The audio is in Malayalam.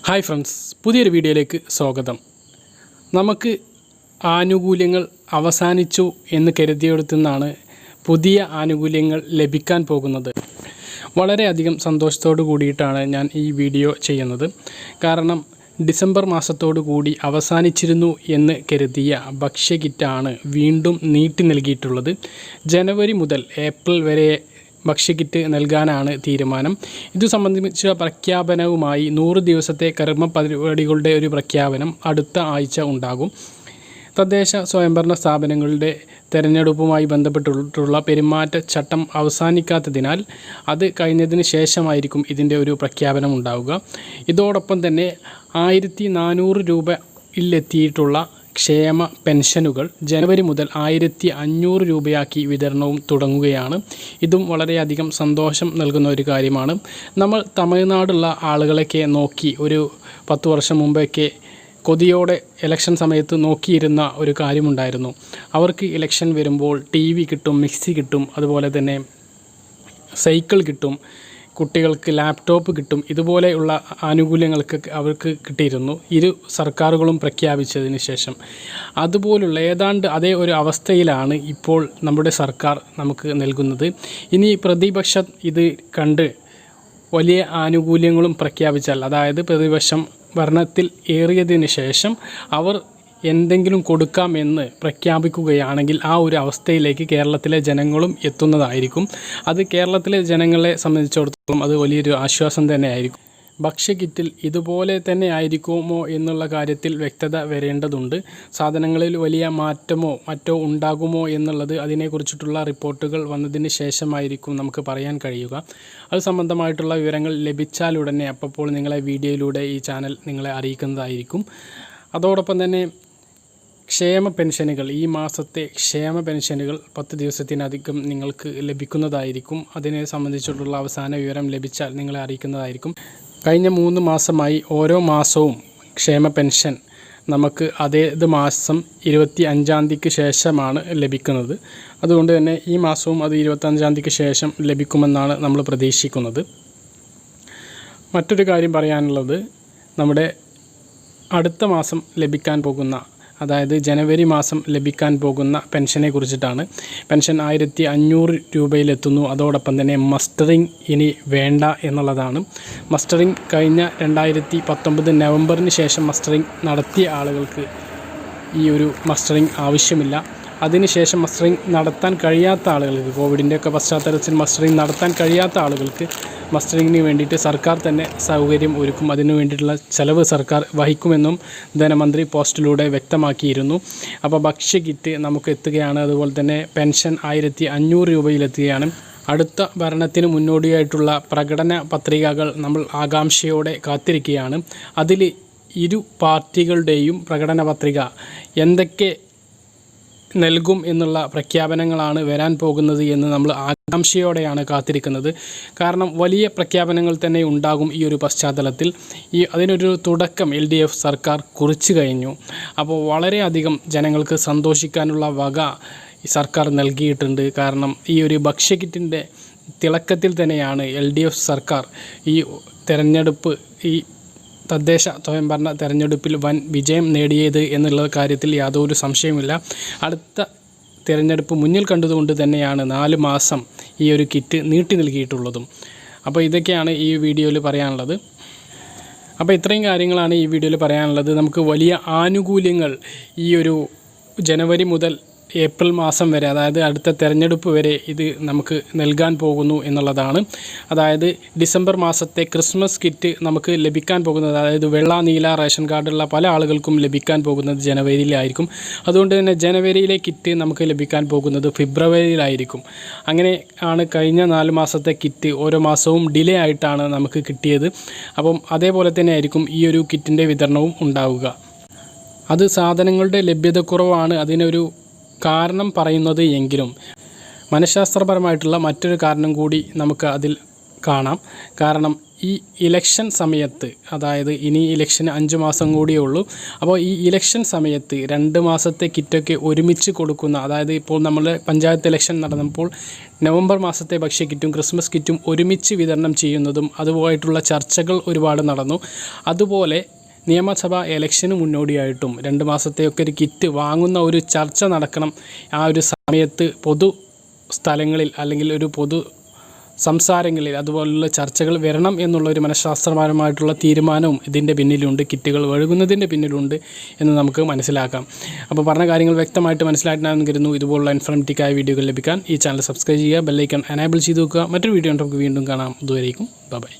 ഹായ് ഫ്രണ്ട്സ്, പുതിയൊരു വീഡിയോയിലേക്ക് സ്വാഗതം. നമുക്ക് ആനുകൂല്യങ്ങൾ അവസാനിച്ചു എന്ന് കരുതിയെടുത്തു നിന്നാണ് പുതിയ ആനുകൂല്യങ്ങൾ ലഭിക്കാൻ പോകുന്നത്. വളരെയധികം സന്തോഷത്തോടു കൂടിയിട്ടാണ് ഞാൻ ഈ വീഡിയോ ചെയ്യുന്നത്. കാരണം ഡിസംബർ മാസത്തോടു കൂടി അവസാനിച്ചിരുന്നു എന്ന് കരുതിയ ഭക്ഷ്യകിറ്റാണ് വീണ്ടും നീട്ടി നൽകിയിട്ടുള്ളത്. ജനുവരി മുതൽ ഏപ്രിൽ വരെ ഭക്ഷ്യകിറ്റ് നൽകാനാണ് തീരുമാനം. ഇതു സംബന്ധിച്ച പ്രഖ്യാപനവുമായി 100 ദിവസത്തെ കർമ്മ പരിപാടികളുടെ ഒരു പ്രഖ്യാപനം അടുത്ത ആഴ്ച ഉണ്ടാകും. തദ്ദേശ സ്വയംഭരണ സ്ഥാപനങ്ങളുടെ തെരഞ്ഞെടുപ്പുമായി ബന്ധപ്പെട്ടിട്ടുള്ള പെരുമാറ്റച്ചട്ടം അവസാനിക്കാത്തതിനാൽ അത് കഴിഞ്ഞതിന് ശേഷമായിരിക്കും ഇതിൻ്റെ ഒരു പ്രഖ്യാപനം ഉണ്ടാവുക. ഇതോടൊപ്പം തന്നെ 1400 രൂപയിലെത്തിയിട്ടുള്ള ക്ഷേമ പെൻഷനുകൾ ജനുവരി മുതൽ 1500 രൂപയാക്കി വിതരണവും തുടങ്ങുകയാണ്. ഇതും വളരെയധികം സന്തോഷം നൽകുന്ന ഒരു കാര്യമാണ്. നമ്മൾ തമിഴ്നാടുള്ള ആളുകളൊക്കെ നോക്കി ഒരു 10 വർഷം മുമ്പൊക്കെ കൊതിയോടെ ഇലക്ഷൻ സമയത്ത് നോക്കിയിരുന്ന ഒരു കാര്യമുണ്ടായിരുന്നു. അവർക്ക് ഇലക്ഷൻ വരുമ്പോൾ TV കിട്ടും, മിക്സി കിട്ടും, അതുപോലെ തന്നെ സൈക്കിൾ കിട്ടും, കുട്ടികൾക്ക് ലാപ്ടോപ്പ് കിട്ടും. ഇതുപോലെയുള്ള ആനുകൂല്യങ്ങൾക്ക് അവർക്ക് കിട്ടിയിരുന്നു ഇരു സർക്കാരുകളും പ്രഖ്യാപിച്ചതിന് ശേഷം. അതുപോലുള്ള ഏതാണ്ട് അതേ ഒരു അവസ്ഥയിലാണ് ഇപ്പോൾ നമ്മുടെ സർക്കാർ നമുക്ക് നൽകുന്നത്. ഇനി പ്രതിപക്ഷം ഇത് കണ്ട് വലിയ ആനുകൂല്യങ്ങളും പ്രഖ്യാപിച്ചാൽ, അതായത് പ്രതിപക്ഷം ഭരണത്തിൽ ഏറിയതിന് ശേഷം അവർ എന്തെങ്കിലും കൊടുക്കാമെന്ന് പ്രഖ്യാപിക്കുകയാണെങ്കിൽ ആ ഒരു അവസ്ഥയിലേക്ക് കേരളത്തിലെ ജനങ്ങളും എത്തുന്നതായിരിക്കും. അത് കേരളത്തിലെ ജനങ്ങളെ സംബന്ധിച്ചിടത്തോളം അത് വലിയൊരു ആശ്വാസം തന്നെയായിരിക്കും. ഭക്ഷ്യകിറ്റിൽ ഇതുപോലെ തന്നെ ആയിരിക്കുമോ എന്നുള്ള കാര്യത്തിൽ വ്യക്തത വരേണ്ടതുണ്ട്. സാധനങ്ങളിൽ വലിയ മാറ്റമോ മറ്റോ ഉണ്ടാകുമോ എന്നുള്ളത് അതിനെക്കുറിച്ചിട്ടുള്ള റിപ്പോർട്ടുകൾ വന്നതിന് ശേഷമായിരിക്കും നമുക്ക് പറയാൻ കഴിയുക. അത് സംബന്ധമായിട്ടുള്ള വിവരങ്ങൾ ലഭിച്ചാലുടനെ അപ്പോൾ നിങ്ങളെ വീഡിയോയിലൂടെ ഈ ചാനൽ നിങ്ങളെ അറിയിക്കുന്നതായിരിക്കും. അതോടൊപ്പം തന്നെ ക്ഷേമ പെൻഷനുകൾ, ഈ മാസത്തെ ക്ഷേമ പെൻഷനുകൾ 10 ദിവസത്തിനധികം നിങ്ങൾക്ക് ലഭിക്കുന്നതായിരിക്കും. അതിനെ സംബന്ധിച്ചിട്ടുള്ള അവസാന വിവരം ലഭിച്ചാൽ നിങ്ങളെ അറിയിക്കുന്നതായിരിക്കും. കഴിഞ്ഞ 3 മാസമായി ഓരോ മാസവും ക്ഷേമ പെൻഷൻ നമുക്ക് അതേത് മാസം 25-ാം തീയതിക്ക് ശേഷമാണ് ലഭിക്കുന്നത്. അതുകൊണ്ട് തന്നെ ഈ മാസവും അത് 25-ാം തീയതിക്ക് ശേഷം ലഭിക്കുമെന്നാണ് നമ്മൾ പ്രതീക്ഷിക്കുന്നത്. മറ്റൊരു കാര്യം പറയാനുള്ളത്, നമ്മുടെ അടുത്ത മാസം ലഭിക്കാൻ പോകുന്ന, അതായത് ജനുവരി മാസം ലഭിക്കാൻ പോകുന്ന പെൻഷനെ കുറിച്ചിട്ടാണ്. പെൻഷൻ 1500 രൂപയിലെത്തുന്നു. അതോടൊപ്പം തന്നെ മസ്റ്ററിങ് ഇനി വേണ്ട എന്നുള്ളതാണ്. മസ്റ്ററിങ് കഴിഞ്ഞ 2019 നവംബറിന് ശേഷം മസ്റ്ററിങ് നടത്തിയ ആളുകൾക്ക് ഈ ഒരു മസ്റ്ററിങ് ആവശ്യമില്ല. അതിനുശേഷം മസ്റ്ററിങ് നടത്താൻ കഴിയാത്ത ആളുകൾക്ക്, കോവിഡിൻ്റെയൊക്കെ പശ്ചാത്തലത്തിൽ മസ്റ്ററിങ് നടത്താൻ കഴിയാത്ത ആളുകൾക്ക് മസ്റ്ററിങ്ങിന് വേണ്ടിയിട്ട് സർക്കാർ തന്നെ സൗകര്യം ഒരുക്കും. അതിനു വേണ്ടിയിട്ടുള്ള ചെലവ് സർക്കാർ വഹിക്കുമെന്നും ധനമന്ത്രി പോസ്റ്റിലൂടെ വ്യക്തമാക്കിയിരുന്നു. അപ്പോൾ ഭക്ഷ്യകിറ്റ് നമുക്ക് എത്തുകയാണ്. അതുപോലെ തന്നെ പെൻഷൻ 1500 രൂപയിലെത്തുകയാണ്. അടുത്ത ഭരണത്തിന് മുന്നോടിയായിട്ടുള്ള പ്രകടന പത്രികകൾ നമ്മൾ ആകാംക്ഷയോടെ കാത്തിരിക്കുകയാണ്. അതിൽ ഇരു പാർട്ടികളുടെയും പ്രകടന പത്രിക എന്തൊക്കെ നൽകും എന്നുള്ള പ്രഖ്യാപനങ്ങളാണ് വരാൻ പോകുന്നത് എന്ന് നമ്മൾ ആകാംക്ഷയോടെയാണ് കാത്തിരിക്കുന്നത്. കാരണം വലിയ പ്രഖ്യാപനങ്ങൾ തന്നെ ഉണ്ടാകും ഈ ഒരു പശ്ചാത്തലത്തിൽ. അതിനൊരു തുടക്കം LDF സർക്കാർ കുറിച്ചു കഴിഞ്ഞു. അപ്പോൾ വളരെയധികം ജനങ്ങൾക്ക് സന്തോഷിക്കാനുള്ള വക ഈ സർക്കാർ നൽകിയിട്ടുണ്ട്. കാരണം ഈ ഒരു ഭക്ഷ്യകിറ്റിൻ്റെ തിളക്കത്തിൽ തന്നെയാണ് LDF സർക്കാർ ഈ തെരഞ്ഞെടുപ്പ്, ഈ തദ്ദേശ സ്വയംഭരണ തെരഞ്ഞെടുപ്പിൽ വൻ വിജയം നേടിയത് എന്നുള്ള കാര്യത്തിൽ യാതൊരു സംശയമില്ല. അടുത്ത തിരഞ്ഞെടുപ്പ് മുന്നിൽ കണ്ടുകൊണ്ട് തന്നെയാണ് 4 മാസം ഈ ഒരു കിറ്റ് നീട്ടി നൽകിയിട്ടുള്ളതും. അപ്പോൾ ഇതൊക്കെയാണ് ഈ വീഡിയോയിൽ പറയാനുള്ളത്. അപ്പോൾ ഇത്രയും കാര്യങ്ങളാണ് ഈ വീഡിയോയിൽ പറയാനുള്ളത്. നമുക്ക് വലിയ ആനുകൂല്യങ്ങൾ ഈ ഒരു ജനുവരി മുതൽ ഏപ്രിൽ മാസം വരെ, അതായത് അടുത്ത തെരഞ്ഞെടുപ്പ് വരെ ഇത് നമുക്ക് നൽകാൻ പോകുന്നു എന്നുള്ളതാണ്. അതായത് ഡിസംബർ മാസത്തെ ക്രിസ്മസ് കിറ്റ് നമുക്ക് ലഭിക്കാൻ പോകുന്നത്, അതായത് വെള്ള നീല റേഷൻ കാർഡുള്ള പല ആളുകൾക്കും ലഭിക്കാൻ പോകുന്നത് ജനുവരിയിലായിരിക്കും. അതുകൊണ്ട് തന്നെ ജനുവരിയിലെ കിറ്റ് നമുക്ക് ലഭിക്കാൻ പോകുന്നത് ഫെബ്രുവരിയിലായിരിക്കും. അങ്ങനെ ആണ് കഴിഞ്ഞ 4 മാസത്തെ കിറ്റ് ഓരോ മാസവും ഡിലേ ആയിട്ടാണ് നമുക്ക് കിട്ടിയത്. അപ്പം അതേപോലെ തന്നെ ആയിരിക്കും ഈ ഒരു കിറ്റിൻ്റെ വിതരണവും ഉണ്ടാവുക. അത് സാധനങ്ങളുടെ ലഭ്യതക്കുറവാണ് അതിനൊരു കാരണം പറയുന്നത് എങ്കിലും മനഃശാസ്ത്രപരമായിട്ടുള്ള മറ്റൊരു കാരണം കൂടി നമുക്ക് അതിൽ കാണാം. കാരണം ഈ ഇലക്ഷൻ സമയത്ത്, അതായത് ഇനി ഇലക്ഷന് 5 മാസം കൂടിയേ ഉള്ളൂ. അപ്പോൾ ഈ ഇലക്ഷൻ സമയത്ത് 2 മാസത്തെ കിറ്റൊക്കെ ഒരുമിച്ച് കൊടുക്കുന്ന, അതായത് ഇപ്പോൾ നമ്മൾ പഞ്ചായത്ത് ഇലക്ഷൻ നടന്നപ്പോൾ നവംബർ മാസത്തെ ഭക്ഷ്യക്കിറ്റും ക്രിസ്മസ് കിറ്റും ഒരുമിച്ച് വിതരണം ചെയ്യുന്നതും അതുമായിട്ടുള്ള ചർച്ചകൾ ഒരുപാട് നടന്നു. അതുപോലെ നിയമസഭാ ഇലക്ഷന് മുന്നോടിയായിട്ടും 2 മാസത്തെയൊക്കെ ഒരു കിറ്റ് വാങ്ങുന്ന ഒരു ചർച്ച നടക്കണം. ആ ഒരു സമയത്ത് പൊതു സ്ഥലങ്ങളിൽ അല്ലെങ്കിൽ ഒരു പൊതു സംസാരങ്ങളിൽ അതുപോലുള്ള ചർച്ചകൾ വരണം എന്നുള്ളൊരു മനഃശാസ്ത്രപരമായിട്ടുള്ള തീരുമാനവും ഇതിൻ്റെ പിന്നിലുണ്ട്, കിറ്റുകൾ വഴുകുന്നതിൻ്റെ പിന്നിലുണ്ട് എന്ന് നമുക്ക് മനസ്സിലാക്കാം. അപ്പോൾ പറഞ്ഞ കാര്യങ്ങൾ വ്യക്തമായിട്ട് മനസ്സിലായിട്ടുണ്ടാകുമെന്ന് കരുതുന്നു. ഇതുപോലുള്ള ഇൻഫോർമേറ്റീവായ വീഡിയോകൾ ലഭിക്കാൻ ഈ ചാനൽ സബ്സ്ക്രൈബ് ചെയ്യുക, ബെല്ലൈക്കൺ എനേബിൾ ചെയ്ത് വെക്കുക. മറ്റൊരു വീഡിയോ നമുക്ക് വീണ്ടും കാണാം. ഇതുവരേക്കും ബൈ.